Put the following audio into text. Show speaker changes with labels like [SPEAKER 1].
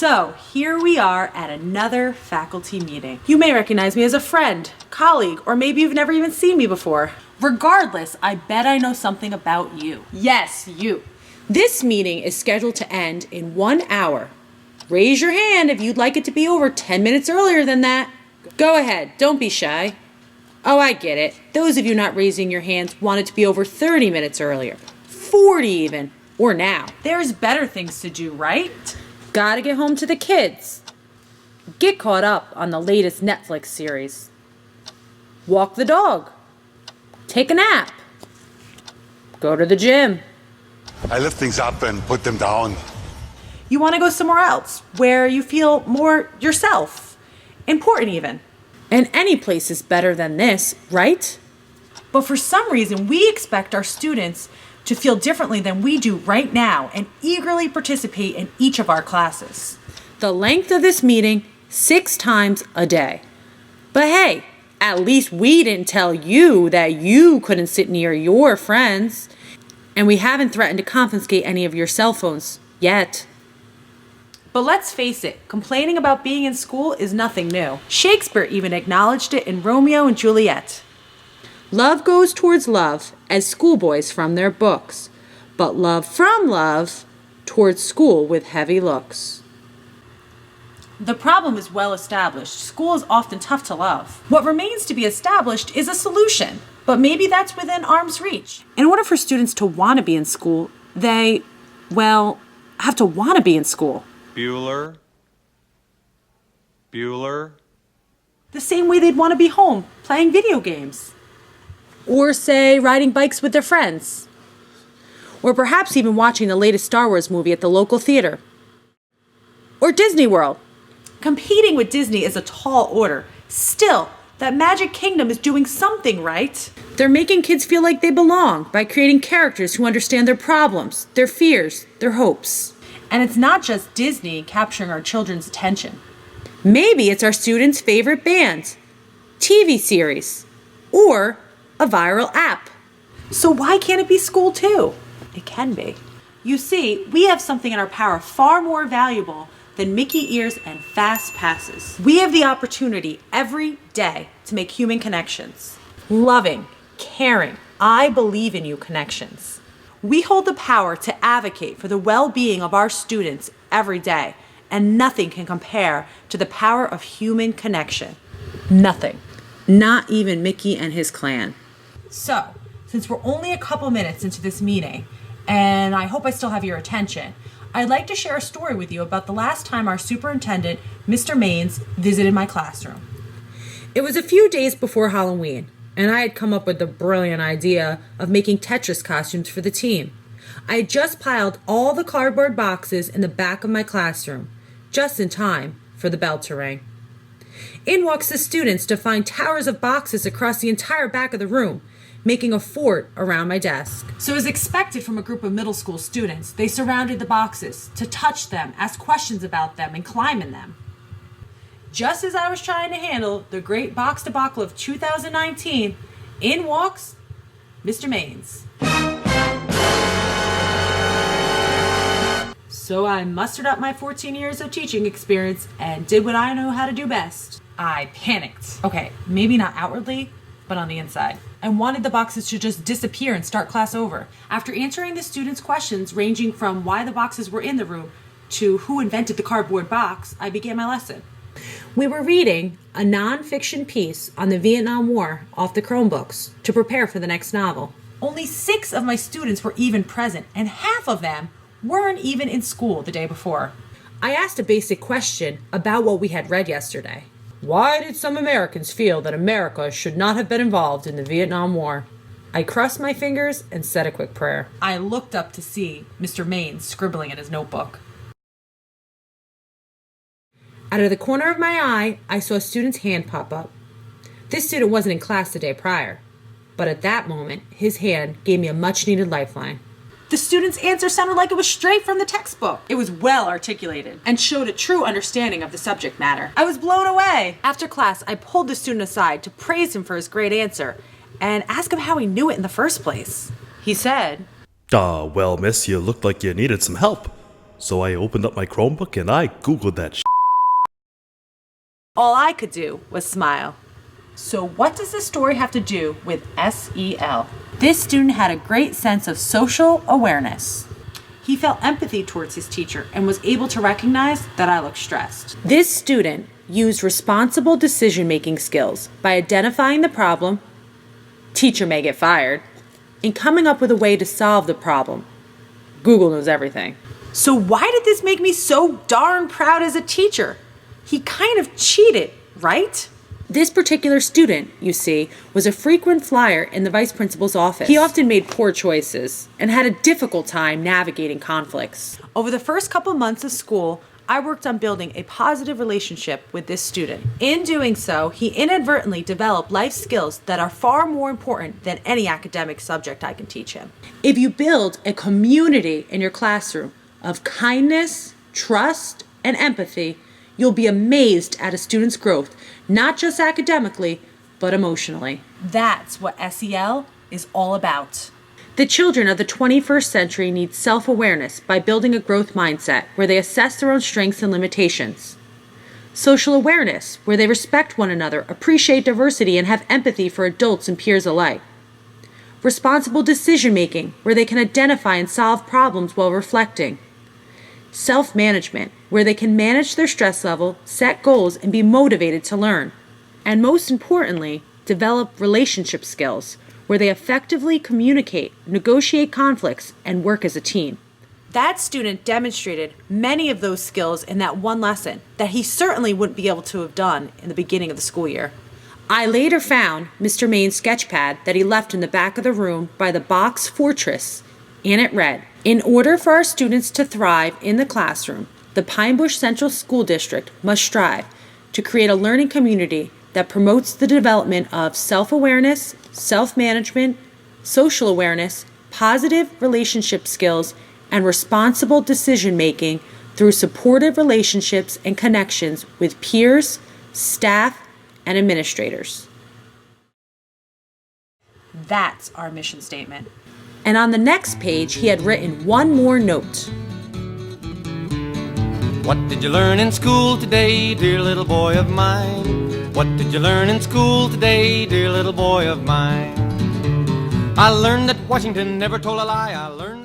[SPEAKER 1] So here we are at another faculty meeting. You may recognize me as a friend, colleague, or maybe you've never even seen me before. Regardless, I bet I know something about you. Yes, you. This meeting is scheduled to end in 1 hour. Raise your hand if you'd like it to be over 10 minutes earlier than that. Go ahead, don't be shy. Oh, I get it. Those of you not raising your hands want it to be over 30 minutes earlier, 40 even, or now. There's better things to do, right? Gotta get home to the kids. Get caught up on the latest Netflix series. Walk the dog. Take a nap. Go to the gym.
[SPEAKER 2] I lift things up and put them down.
[SPEAKER 1] You want to go somewhere else where you feel more yourself, important even. And any place is better than this, right? But for some reason, we expect our students to feel differently than we do right now and eagerly participate in each of our classes. The length of this meeting, 6 times a day. But hey, at least we didn't tell you that you couldn't sit near your friends. And we haven't threatened to confiscate any of your cell phones yet. But let's face it, complaining about being in school is nothing new. Shakespeare even acknowledged it in Romeo and Juliet. Love goes towards love as schoolboys from their books, but love from love towards school with heavy looks. The problem is well established. School is often tough to love. What remains to be established is a solution, but maybe that's within arm's reach. In order for students to want to be in school, they, have to want to be in school.
[SPEAKER 3] Bueller.
[SPEAKER 1] The same way they'd want to be home, playing video games. Or, say, riding bikes with their friends. Or perhaps even watching the latest Star Wars movie at the local theater. Or Disney World. Competing with Disney is a tall order. Still, that Magic Kingdom is doing something right. They're making kids feel like they belong by creating characters who understand their problems, their fears, their hopes. And it's not just Disney capturing our children's attention. Maybe it's our students' favorite band, TV series, or a viral app. So why can't it be school too? It can be. You see, we have something in our power far more valuable than Mickey ears and fast passes. We have the opportunity every day to make human connections. Loving, caring, I believe in you connections. We hold the power to advocate for the well-being of our students every day, and nothing can compare to the power of human connection. Nothing. Not even Mickey and his clan. So, since we're only a couple minutes into this meeting, and I hope I still have your attention, I'd like to share a story with you about the last time our superintendent, Mr. Maines, visited my classroom. It was a few days before Halloween, and I had come up with the brilliant idea of making Tetris costumes for the team. I had just piled all the cardboard boxes in the back of my classroom, just in time for the bell to ring. In walks the students to find towers of boxes across the entire back of the room, making a fort around my desk. So as expected from a group of middle school students, they surrounded the boxes to touch them, ask questions about them, and climb in them. Just as I was trying to handle the great box debacle of 2019, in walks Mr. Maines. So I mustered up my 14 years of teaching experience and did what I know how to do best. I panicked. Okay, maybe not outwardly, but on the inside. I wanted the boxes to just disappear and start class over. After answering the students' questions ranging from why the boxes were in the room to who invented the cardboard box, I began my lesson. We were reading a non-fiction piece on the Vietnam War off the Chromebooks to prepare for the next novel. Only 6 of my students were even present, and half of them weren't even in school the day before. I asked a basic question about what we had read yesterday. Why did some Americans feel that America should not have been involved in the Vietnam War? I crossed my fingers and said a quick prayer. I looked up to see Mr. Maines scribbling in his notebook. Out of the corner of my eye, I saw a student's hand pop up. This student wasn't in class the day prior, but at that moment, his hand gave me a much-needed lifeline. The student's answer sounded like it was straight from the textbook. It was well articulated and showed a true understanding of the subject matter. I was blown away. After class, I pulled the student aside to praise him for his great answer and ask him how he knew it in the first place. He said,
[SPEAKER 4] Well, miss, you looked like you needed some help.
[SPEAKER 3] So I opened up my Chromebook and I Googled that shit.
[SPEAKER 1] All I could do was smile. So what does this story have to do with SEL? This student had a great sense of social awareness. He felt empathy towards his teacher and was able to recognize that I looked stressed. This student used responsible decision-making skills by identifying the problem, teacher may get fired, and coming up with a way to solve the problem. Google knows everything. So why did this make me so darn proud as a teacher? He kind of cheated, right? This particular student, you see, was a frequent flyer in the vice principal's office. He often made poor choices and had a difficult time navigating conflicts. Over the first couple months of school, I worked on building a positive relationship with this student. In doing so, he inadvertently developed life skills that are far more important than any academic subject I can teach him. If you build a community in your classroom of kindness, trust, and empathy, you'll be amazed at a student's growth, not just academically, but emotionally. That's what SEL is all about. The children of the 21st century need self-awareness by building a growth mindset where they assess their own strengths and limitations. Social awareness, where they respect one another, appreciate diversity, and have empathy for adults and peers alike. Responsible decision-making, where they can identify and solve problems while reflecting. Self-management, where they can manage their stress level, set goals, and be motivated to learn. And most importantly, develop relationship skills, where they effectively communicate, negotiate conflicts, and work as a team. That student demonstrated many of those skills in that one lesson that he certainly wouldn't be able to have done in the beginning of the school year. I later found Mr. Main's sketchpad that he left in the back of the room by the box fortress, and it read, "In order for our students to thrive in the classroom, the Pine Bush Central School District must strive to create a learning community that promotes the development of self-awareness, self-management, social awareness, positive relationship skills, and responsible decision-making through supportive relationships and connections with peers, staff, and administrators." That's our mission statement. And on the next page, he had written one more note.
[SPEAKER 4] What did you learn in school today, dear little boy of mine? What did you learn in school today, dear little boy of mine? I learned that Washington never told a lie. I learned